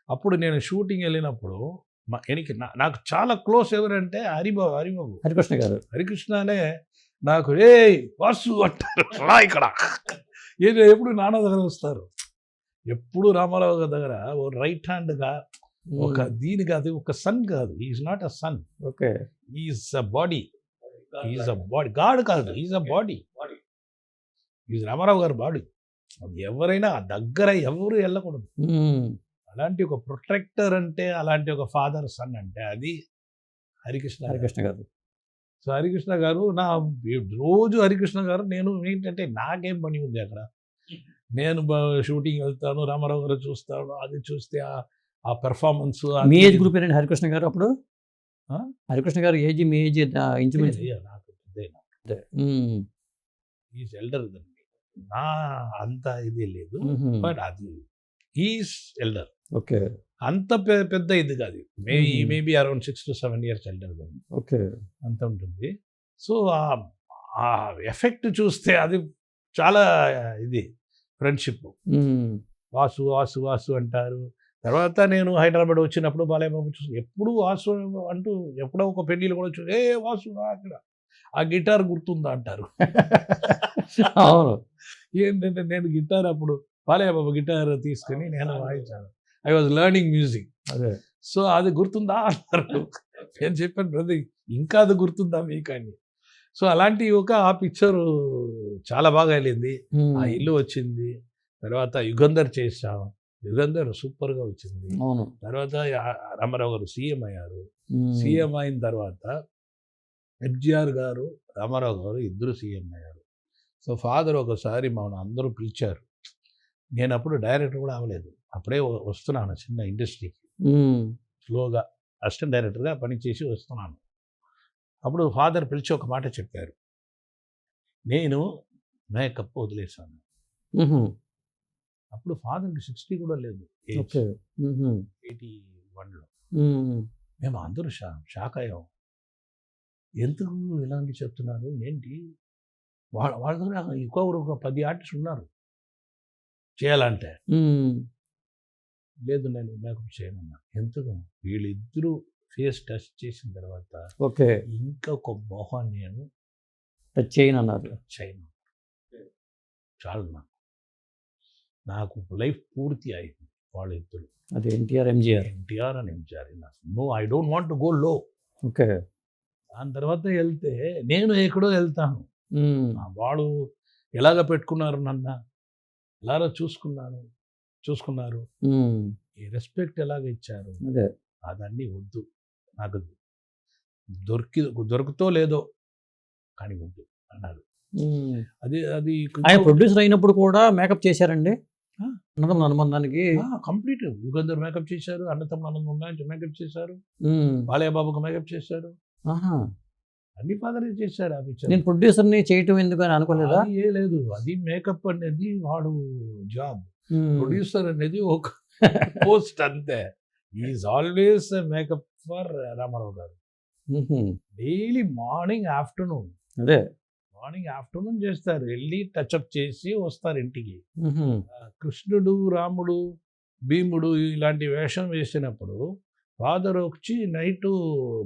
అప్పుడు నేను షూటింగ్ వెళ్ళినప్పుడు నాకు చాలా క్లోజ్ ఎవరంటే హరిబాబు హరికృష్ణ గారు. హరికృష్ణనే నాకు ఏ వాసు అంటారు రా ఇక్కడ ఏదో ఎప్పుడు నాన్న దగ్గర వస్తారు, ఎప్పుడు రామారావు గారి దగ్గర రైట్ హ్యాండ్గా ఒక దీనికి అది ఒక సన్ కాదు, is not a son, okay, is a body, is a body, God కాదు, is a body, is Ramarao గారి బాడీ. ఎవరైనా దగ్గర ఎవరు వెళ్ళకూడదు. అలాంటి ఒక ప్రొటెక్టర్ అంటే, అలాంటి ఒక ఫాదర్ సన్ అంటే అది హరికృష్ణ గారు. సో హరికృష్ణ గారు నా రోజు హరికృష్ణ గారు నేను ఏంటంటే నాకేం పని ఉంది అక్కడ, నేను షూటింగ్ వెళ్తాను, రామారావు గారు చూస్తాను, అది చూస్తే ఆ పెర్ఫార్మెన్స్. మీ ఏజ్ గ్రూప్ ఏంటండి హరికృష్ణ గారు అప్పుడు? హరికృష్ణ గారు ఏజ్ మీ ఏజ్ ఇంచుమించు నాకు ఈజ్ ఎల్డర్ నా అంత ఇది లేదు, బట్ అది ఈజ్ ఎల్డర్. ఓకే, అంత పెద్ద ఇది కాదు, maybe around 6 to 7 years elder. Okay, అంత ఉంటుంది. సో ఆ ఎఫెక్ట్ చూస్తే అది చాలా ఇది ఫ్రెండ్షిప్. వాసు వాసు వాసు అంటారు. తర్వాత నేను హైదరాబాద్ వచ్చినప్పుడు బాలయ్యబాబు చూసి ఎప్పుడు వాసు అంటూ ఎప్పుడో ఒక పెళ్ళిళ్ళు కూడా చూసి ఏ వాసు అక్కడ ఆ గిటార్ గుర్తుందా అంటారు. అవును, ఏంటంటే నేను గిటార్ అప్పుడు బాలయ్యబాబు గిటార్ తీసుకుని నేను వాయించాను, ఐ వాజ్ లెర్నింగ్ మ్యూజిక్. అదే, సో అది గుర్తుందా అన్నారు. నేను చెప్పాను బ్రదర్ ఇంకా అది గుర్తుందా మీకు అని. సో అలాంటి ఆ పిక్చర్ చాలా బాగా వెళ్ళింది. ఆ ఇల్లు వచ్చింది, తర్వాత యుగంధర్ చేసాం, యుగంధర్ సూపర్గా వచ్చింది. తర్వాత రామారావు గారు సీఎం అయ్యారు. సీఎం అయిన తర్వాత ఎఫ్జిఆర్ గారు రామారావు గారు ఇద్దరు సీఎం అయ్యారు. సో ఫాదర్ ఒకసారి మన అందరూ పిలిచారు, నేను అప్పుడు డైరెక్టర్ కూడా అవ్వలేదు, అప్పుడే వస్తున్నాను చిన్న ఇండస్ట్రీకి, స్లోగా అసిస్టెంట్ డైరెక్టర్గా పనిచేసి వస్తున్నాను. అప్పుడు ఫాదర్ పిలిచి ఒక మాట చెప్పారు, నేను మేకప్ వదిలేశాను. అప్పుడు ఫాదర్కి 60 కూడా లేదు, 81లో. మేము అందరూ షాక్ అయ్యాం, ఎందుకు ఇలాంటి చెప్తున్నారు ఏంటి, వాళ్ళ దగ్గర ఒక 10 ఆర్టిస్ట్ ఉన్నారు చేయాలంటే. లేదు నేను మేకప్ చేయనన్నా. ఎందుకు, వీళ్ళిద్దరూ ఫేస్ టచ్ చేసిన తర్వాత ఓకే ఇంకొక మొహం నేను టచ్ చేయను అన్నారు. చేయను, చాలు నాకు లైఫ్ పూర్తి అయింది వాళ్ళిద్దరు. అది NTR MGR and MGR. No I don't want to go low. Okay, దాని తర్వాత వెళ్తే నేను ఎక్కడో వెళ్తాను, వాళ్ళు ఎలాగ పెట్టుకున్నారు నన్ను, ఎలాగ చూసుకున్నారు, ఈ రెస్పెక్ట్ ఎలాగ ఇచ్చారు, అదన్నీ వద్దు నాకు, దొరుకుతో లేదో కానీ వద్దు అన్నారు. అది ఆయన ప్రొడ్యూసర్ అయినప్పుడు కూడా మేకప్ చేశారండి అన్నదమ్ముల అనుబంధానికి. కంప్లీట్ యుగంధర్ మేకప్ చేశారు, అన్నదమ్ముల మేకప్ చేశారు, బాలయ్యబాబుకి మేకప్ చేశారు, అన్ని ఫాదరే చేశారు. ఆ పిక్చర్ నేను ప్రొడ్యూసర్ని చేయటం ఎందుకు అని అనుకోలేదా? ఏ లేదు, అది మేకప్ అనేది వాడు జాబ్, ప్రొడ్యూసర్ అనేది ఒక పోస్ట్ అంతే. Is always makeup for Ramarao గారు. డైలీ మార్నింగ్ ఆఫ్టర్నూన్ చేస్తారు, వెళ్ళి టచ్అప్ చేసి వస్తారు ఇంటికి. కృష్ణుడు, రాముడు, భీముడు ఇలాంటి వేషం వేసినప్పుడు ఫాదర్ వచ్చి నైట్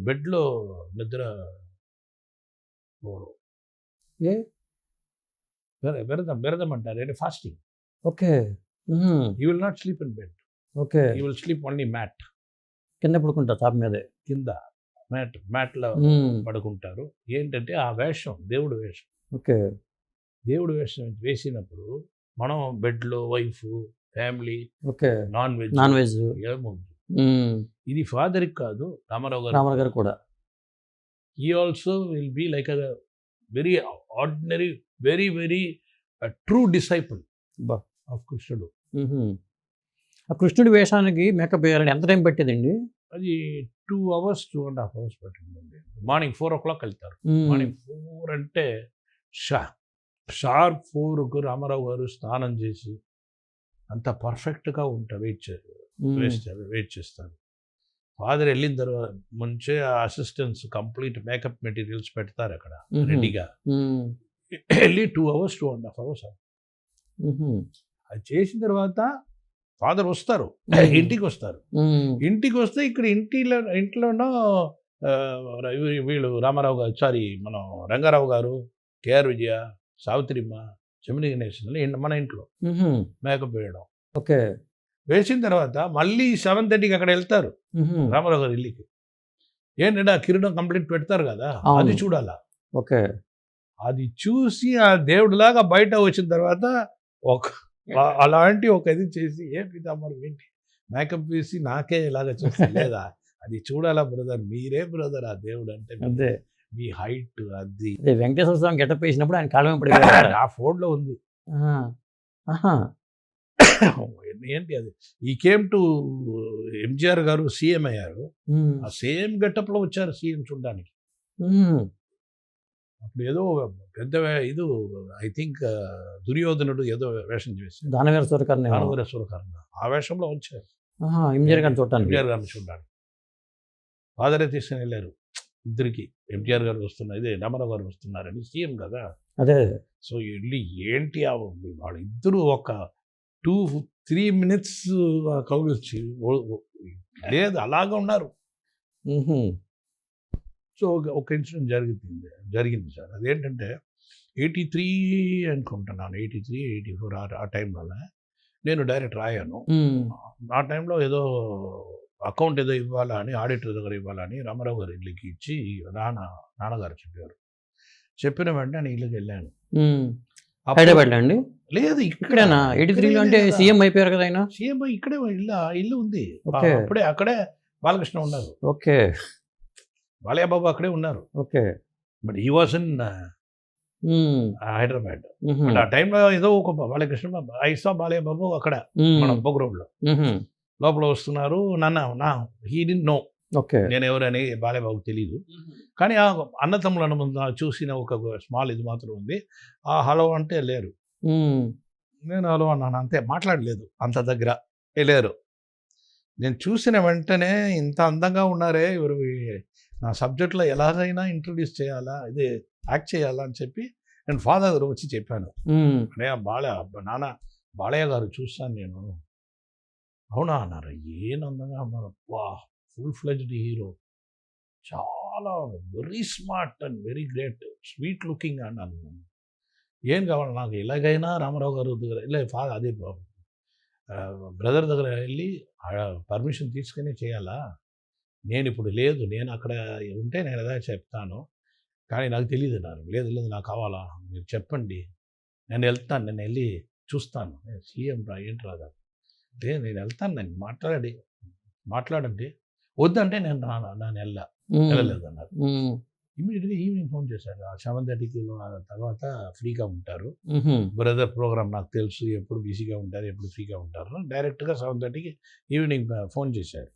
బెడ్లో నిద్ర బెరదం అంటారు, అంటే fasting. Okay, you will not sleep in bed. Okay, you will sleep only mat, కింద పడుకుంటారు, టాప్ మీదే, కింద మ్యాట్లో పడుకుంటారు. ఏంటంటే ఆ వేషం దేవుడు వేషం. ఓకే, దేవుడు వేషం వేసినప్పుడు మనం బెడ్లో wife, family, okay, non veg ఏముంది. ఇది ఫాదర్కి కాదు, రామారావు గారు కూడా. He also will be like a very ordinary, very, very true disciple of కృష్ణుడు. ఆ కృష్ణుడి వేషానికి మేకప్ వేయాలని ఎంత టైం పట్టేదండి? అది 2 hours, 2.5 hours పట్టిందండి. మార్నింగ్ 4 o'clock వెళ్తారు. మార్నింగ్ 4 అంటే షార్ప్ 4కు రామారావు గారు స్నానం చేసి అంత పర్ఫెక్ట్గా వెయిట్ చేస్తారు. ఫాదర్ వెళ్ళిన తర్వాత ముంచే అసిస్టెంట్స్ కంప్లీట్ మేకప్ మెటీరియల్స్ పెడతారు అక్కడ రెడీగా. వెళ్ళి 2 hours, 2.5 hours అది చేసిన తర్వాత ఫాదర్ వస్తారు, ఇంటికి వస్తారు. ఇంటికి వస్తే ఇక్కడ ఇంట్లోనో వీళ్ళు రామారావు గారు, సారీ మన రంగారావు గారు, కేఆర్ విజయ, సావిత్రిమ్మ, జమిని గణేశన్ మన ఇంట్లో మేకప్ వేయడం. ఓకే. వేసిన తర్వాత మళ్ళీ 7:30కి అక్కడ వెళ్తారు రామారావు గారు ఇల్లుకి. ఏంటంటే ఆ కిరీటం కంప్లీట్ పెడతారు కదా, అది చూడాలా. ఓకే. అది చూసి ఆ దేవుడిలాగా బయట వచ్చిన తర్వాత అలాంటి ఒక ఇది చేసి, ఏ పితాంబరం ఏంటి మేకప్ వేసి నాకే ఇలాగ చూస్తే లేదా, అది చూడాలా బ్రదర్, మీరే బ్రదర్ ఆ దేవుడు అంటే, అదే మీ హైట్ అది. వెంకటేశ్వర స్వామి గెటప్ వేసినప్పుడు ఆయన కాలం పడిపోయారు. ఆ ఫోన్లో ఉంది. ఏంటి అది, ఈ కేమ్ టు ఎంజిఆర్ గారు సీఎం అయ్యారు, ఆ సేమ్ గెటప్ లో వచ్చారు సీఎం చూడడానికి. అప్పుడు ఏదో పెద్ద ఇది ఐ థింక్ దుర్యోధనుడు ఏదో వేషం చేశారు, దానవీర సూరకర్ణ. ఆ వేషంలో వచ్చారు ఎంజిఆర్ గారిని చూడటానికి. ఎంజిఆర్ గారిని చూడడానికి ఫాదరే తీసుకుని వెళ్ళారు ఇద్దరికి. ఎంజిఆర్ గారు వస్తున్నారు, ఇదే రామారావు గారు వస్తున్నారని, సీఎం కదా. అదే. సో వెళ్ళి ఏంటి వాళ్ళిద్దరూ ఒక 2-3 minutes కౌగిల్చి లేదు అలాగా ఉన్నారు. సో ఒక ఇన్సిడెంట్ జరిగింది సార్. అదేంటంటే 83 అనుకుంటున్నాను, 83-84 ఆ టైంలోనే నేను డైరెక్ట్ రాయాను. ఆ టైంలో ఏదో అకౌంట్ ఏదో ఇవ్వాలా అని, ఆడిటర్ దగ్గర ఇవ్వాలని రామారావు గారి ఇల్లుకి ఇచ్చి నాన్నగారు చెప్పారు. చెప్పిన వెంటనే నేను ఇల్లుకి వెళ్ళాను. హైదరాబాద్ అండి? లేదు, ఇక్కడేనా? 83లో అంటే సీఎం అయిపోయారు కదా ఆయన. సీఎం ఇక్కడే ఇల్లు ఉంది. అక్కడే బాలకృష్ణ ఉన్నారు. ఓకే. బాలయ్య బాబు అక్కడే ఉన్నారు. Okay. But he was in Hyderabad. But ఆ టైంలో ఏదో ఒక బాలకృష్ణ ఐసా బాలయ్య బాబు అక్కడ మన ప్రోగ్రామ్ లో లోపల వస్తున్నారు. హీ డింట్ నో నేను ఎవరని బాలయ్య బాబుకి తెలియదు. కానీ ఆ అన్నతమ్ములను చూసిన ఒక స్మాల్ ఇది మాత్రం ఉంది. ఆ హలో అంటే లేరు. నేను హలో అన్నాను, అంతే, మాట్లాడలేదు. అంత దగ్గర లేరు. నేను చూసిన వెంటనే ఇంత అందంగా ఉన్నారే ఎవరు, నా సబ్జెక్ట్లో ఎలాగైనా ఇంట్రొడ్యూస్ చేయాలా, ఇది యాక్ట్ చేయాలా అని చెప్పి నేను ఫాదర్ దగ్గర వచ్చి చెప్పాను. అనే నాన్న బాలయ్య గారు చూస్తాను నేను. అవునా అన్నారు. ఏం అందంగా అన్నారు, వా ఫుల్ ఫ్లెజ్డ్ హీరో, చాలా very smart and very great, sweet looking అన్నాను. ఏం కావాలి నాకు, ఎలాగైనా రామారావు గారు దగ్గర అదే బ్రదర్ దగ్గర వెళ్ళి పర్మిషన్ తీసుకుని చేయాలా, నేను ఇప్పుడు లేదు, నేను అక్కడ ఉంటే నేను ఏదో చెప్తాను, కానీ నాకు తెలియదు అన్నారు. లేదు నాకు కావాలా, మీరు చెప్పండి, నేను వెళ్తాను, నేను వెళ్ళి చూస్తాను. సీఎం ఏంటి రాదా, నేను వెళ్తాను, నేను మాట్లాడండి, వద్దంటే నేను వెళ్ళలేదు అన్నారు. ఇమీడియట్గా ఈవినింగ్ ఫోన్ చేశారు. 7:30కి తర్వాత ఫ్రీగా ఉంటారు బ్రదర్, ప్రోగ్రామ్ నాకు తెలుసు, ఎప్పుడు బిజీగా ఉంటారు, ఎప్పుడు ఫ్రీగా ఉంటారు. డైరెక్ట్గా 7:30కి ఈవినింగ్ ఫోన్ చేశారు.